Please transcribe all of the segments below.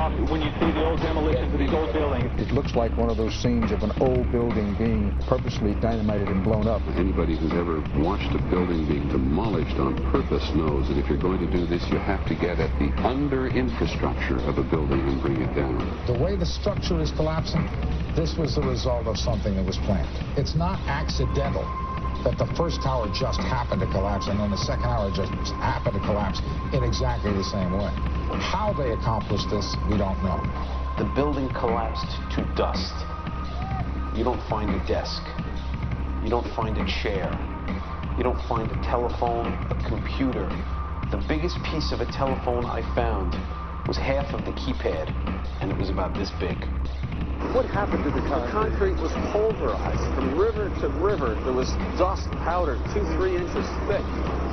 shock when you see the old demolitions of these old buildings. It looks like one of those scenes of an old building being purposely dynamited and blown up. Anybody who's ever watched a building being demolished on purpose knows that if you're going to do this, you have to get at the under-infrastructure of a building and bring it down. The way the structure is collapsing, this was the result of something that was planned. It's not accidental that the first tower just happened to collapse and then the second tower just happened to collapse in exactly the same way. How they accomplished this, we don't know. The building collapsed to dust. You don't find a desk. You don't find a chair. You don't find a telephone, a computer. The biggest piece of a telephone I found was half of the keypad, and it was about this big. What happened to the concrete? The concrete was pulverized from river to river. There was dust, powder, 2-3 inches thick.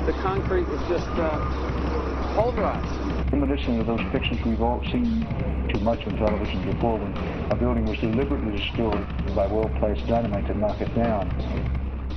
The concrete was just pulverized. In addition to those pictures we've all seen too much on television before, when a building was deliberately destroyed by well-placed dynamite to knock it down.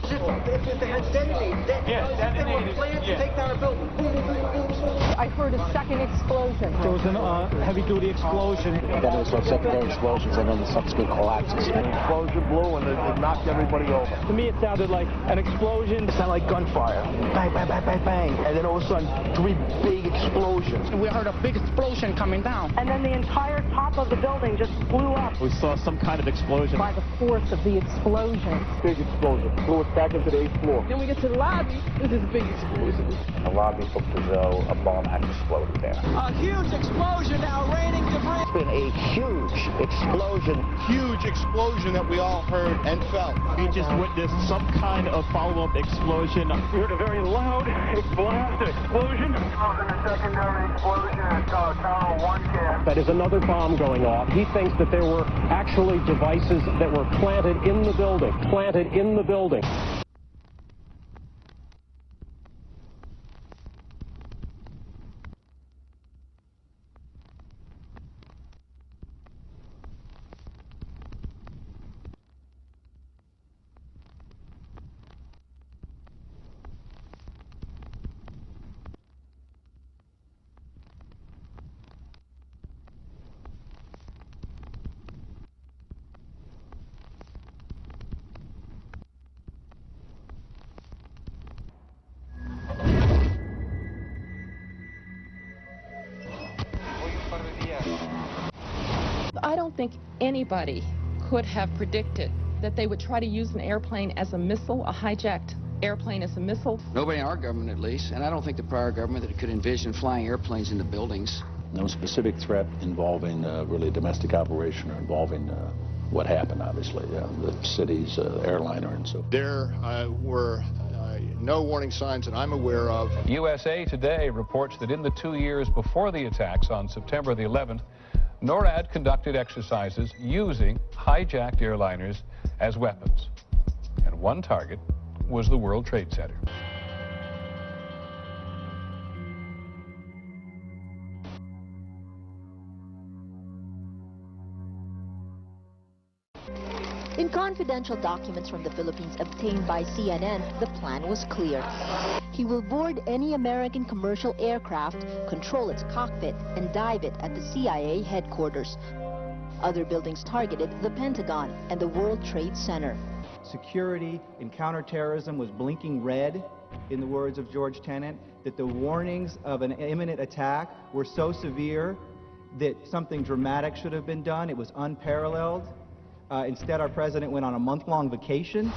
If they had detonated, they were planned to take down a building. Boom, boom, boom, boom. I heard a second explosion. There was a heavy-duty explosion. Then there was secondary explosions and then the subsequent collapses. An explosion blew and it knocked everybody over. To me, it sounded like an explosion. It sounded like gunfire. Bang, bang, bang, bang, bang. And then all of a sudden, 3 big explosions. We heard a big explosion coming down. And then the entire top of the building just blew up. We saw some kind of explosion. By the force of the explosion. Big explosion. Blew us back into the 8th floor. Then we get to the lobby. This is a big explosion. The lobby looked as though a bomb had exploded there. A huge explosion now raining debris. It's been a huge explosion. Huge explosion that we all heard and felt. We just witnessed some kind of follow-up explosion. We heard a very loud blast explosion. A secondary explosion at Tower 1 camp. That is another bomb going off. He thinks that there were actually devices that were planted in the building. Planted in the building. I don't think anybody could have predicted that they would try to use an airplane as a missile, a hijacked airplane as a missile. Nobody in our government, at least, and I don't think the prior government that could envision flying airplanes into buildings. No specific threat involving really a domestic operation or involving what happened, obviously, the city's airliner and so. There were no warning signs that I'm aware of. USA Today reports that in the 2 years before the attacks on September the 11th, NORAD conducted exercises using hijacked airliners as weapons. And one target was the World Trade Center. In confidential documents from the Philippines obtained by CNN, the plan was clear. He will board any American commercial aircraft, control its cockpit, and dive it at the CIA headquarters. Other buildings targeted the Pentagon and the World Trade Center. Security in counterterrorism was blinking red, in the words of George Tenet, that the warnings of an imminent attack were so severe that something dramatic should have been done. It was unparalleled. Instead, our president went on a month-long vacation.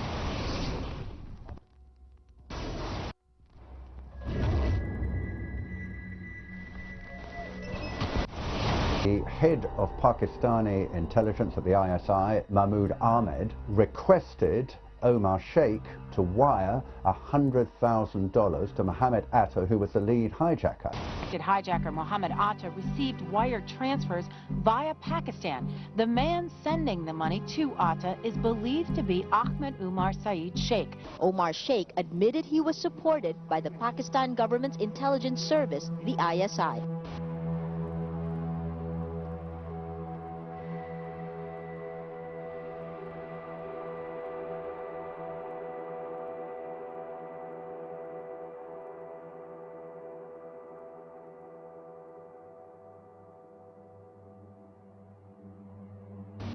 The head of Pakistani intelligence at the ISI, Mahmoud Ahmed, requested Omar Sheikh to wire $100,000 to Mohammed Atta, who was the lead hijacker. Hijacker Mohammed Atta received wire transfers via Pakistan. The man sending the money to Atta is believed to be Ahmed Umar Saeed Sheikh. Omar Sheikh admitted he was supported by the Pakistan government's intelligence service, the ISI.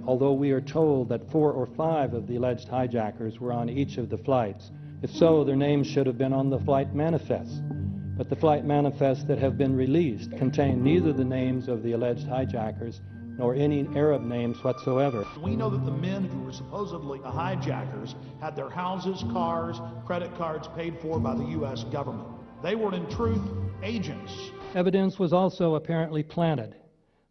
although we are told that 4 or 5 of the alleged hijackers were on each of the flights. If so, their names should have been on the flight manifests. But the flight manifests that have been released contain neither the names of the alleged hijackers nor any Arab names whatsoever. We know that the men who were supposedly the hijackers had their houses, cars, credit cards paid for by the U.S. government. They were, in truth, agents. Evidence was also apparently planted.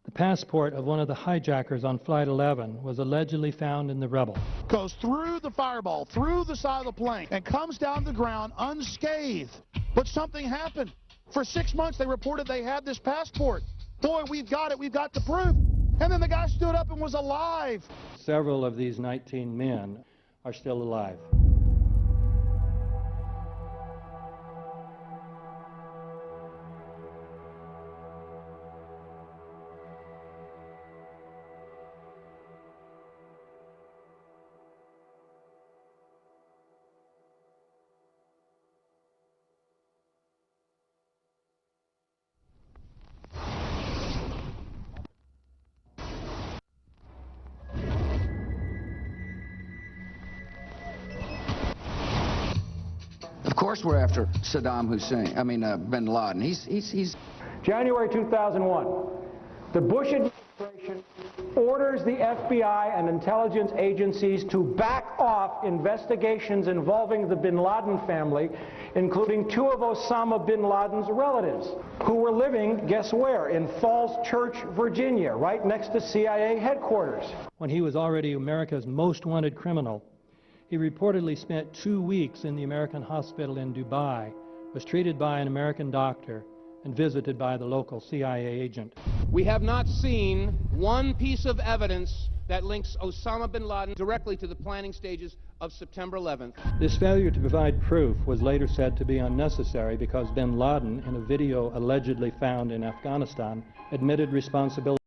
The passport of one of the hijackers on Flight 11 was allegedly found in the rubble. Goes through the fireball, through the side of the plane, and comes down the ground unscathed. But something happened. For 6 months, they reported they had this passport. Boy, we've got it. We've got the proof. And then the guy stood up and was alive. Several of these 19 men are still alive. Of course we're after Saddam Hussein, bin Laden. He's... January 2001, the Bush administration orders the FBI and intelligence agencies to back off investigations involving the bin Laden family, including 2 of Osama bin Laden's relatives, who were living, guess where, in Falls Church, Virginia, right next to CIA headquarters. When he was already America's most wanted criminal, he reportedly spent 2 weeks in the American hospital in Dubai, was treated by an American doctor, and visited by the local CIA agent. We have not seen one piece of evidence that links Osama bin Laden directly to the planning stages of September 11th. This failure to provide proof was later said to be unnecessary because bin Laden, in a video allegedly found in Afghanistan, admitted responsibility.